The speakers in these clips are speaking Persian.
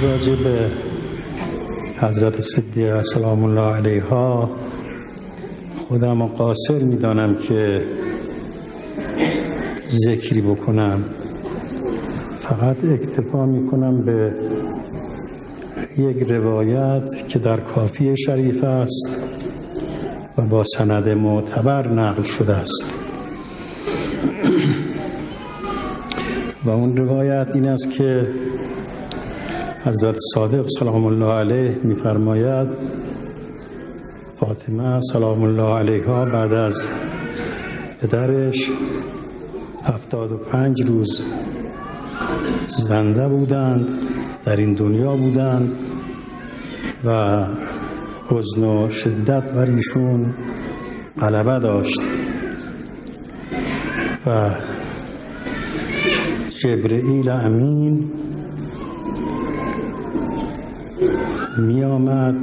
راجع به حضرت صدیقه سلام الله علیها خودم قاصر میدانم که ذکری بکنم، فقط اکتفا میکنم به یک روایت که در کافی شریف است و با سند معتبر نقل شده است و اون روایت این است که حضرت صادق سلام الله علیه می‌فرماید فاطمه سلام الله علیها بعد از پدرش 75 روز زنده بودند، در این دنیا بودند و حزن و شدت بر ایشون غلبه داشت و جبرئیل امین می آمد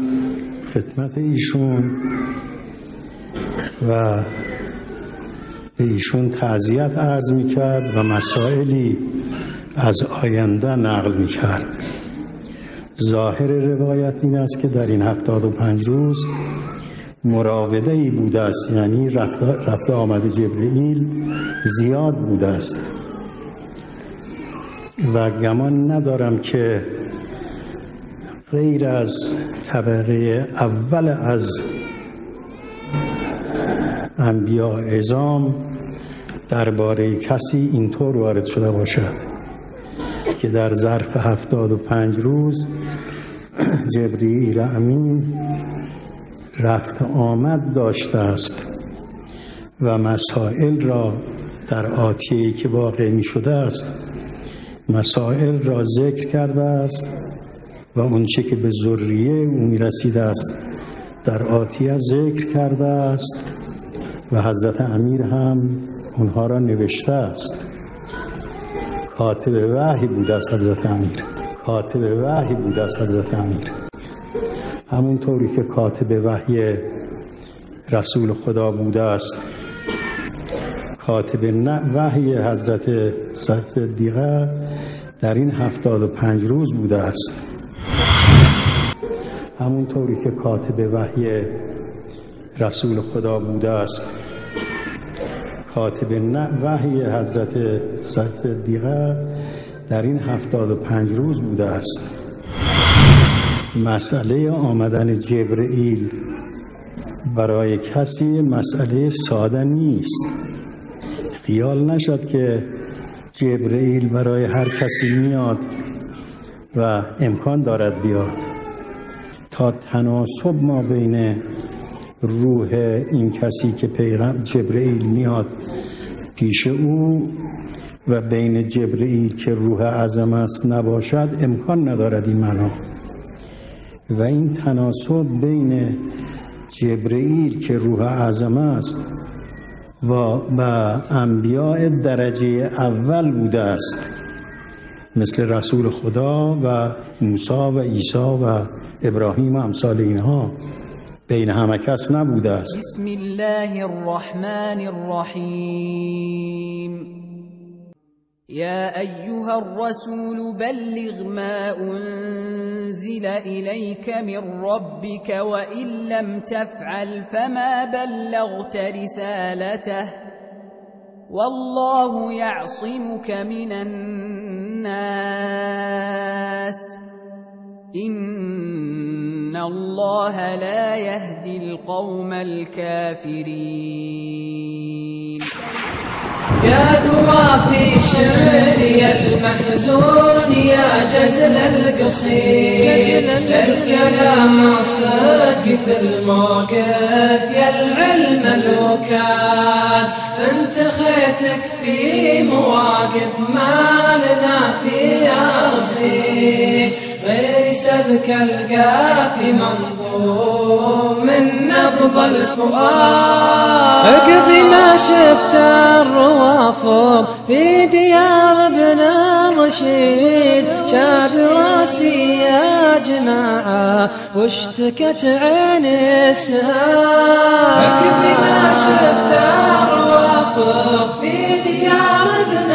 خدمت ایشون و به ایشون تعزیت عرض می کرد و مسائلی از آینده نقل می کرد. ظاهر روایت این است که در این 75 روز مراوده ای بوده است، یعنی رفته آمد جبرئیل زیاد بوده است و گمان ندارم که غیر از طبقه اول از انبیاء اعظام درباره کسی اینطور وارد شده باشد که در ظرف 75 روز جبرئیل امین رفت آمد داشته است و مسائل را در آتیه‌ای که واقع می شده است مسائل را ذکر کرده است و اونچه که به ذریه او می رسیده است در آتیه ذکر کرده است و حضرت امیر هم اونها را نوشته است. کاتب وحی بوده است حضرت امیر، کاتب وحی بوده است حضرت امیر، همونطوری که کاتب وحی رسول خدا بوده است. کاتب وحی حضرت صدیقه در این 75 روز بوده است، همونطوری که کاتب وحی رسول خدا بوده است. کاتب وحی حضرت صدیقه در این 75 روز بوده است. مسئله آمدن جبرئیل برای کسی مسئله ساده نیست. خیال نشد که جبرئیل برای هر کسی میاد و امکان دارد بیاد. تا تناسب ما بین روح این کسی که پیغمبر جبرئیل میاد پیش او و بین جبرئیل که روح اعظم است نباشد امکان ندارد این معنا. و این تناسب بین جبرئیل که روح اعظم است و انبیاء درجه اول بوده است مثل رسول خدا و موسی و عیسی و ابراهیم و امثال اینها بین همه کس نبوده است. بسم الله الرحمن الرحیم یا ایها الرسول بلغ ما انزل الیک من ربک وان لم تفعل فما بلغت رسالته والله يعصمك من الناس إن الله لا يهدي القوم الكافرين. يا دوا في شعري المحزون يا جزل القصيد الكلام الصدق في الموقف يا العلم الوكال انت خيتك في مواقف ما لنا فيها رصيد غير سبك القافي منظوم من نبض الفؤاد عقب ما شفت الروافض في ديار ابن الرشيد شاب راسي يا جماعة واشتكت عين السهاد عقب ما شفت الروافض في ديار ابن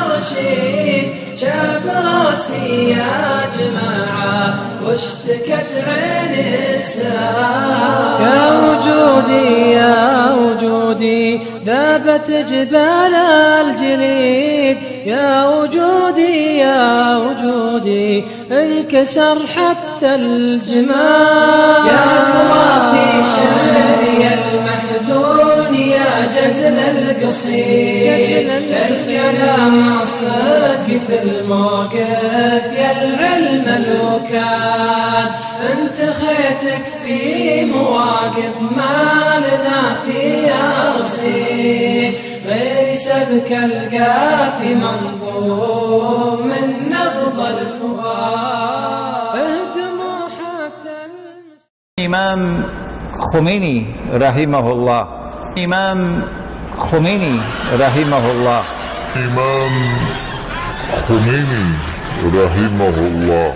الرشيد شاب راسي يا جماعة واشتكت عين السام. يا وجودي يا وجودي ذابت جبال الجليد، يا وجودي يا وجودي انكسر حتى الجمال. يا كوافي شعري المحزون يا جزل القصيد، الكلام الصدق في الموقف يا العلم الوكال. انت خيتك في مواقف ما لنا فيها رصيد، غير سبك القافي منظوم من نبض الفؤاد. اهدموا حتى امام خمینی رحمه الله، امام خمینی رحمه الله، امام خمینی رحمه الله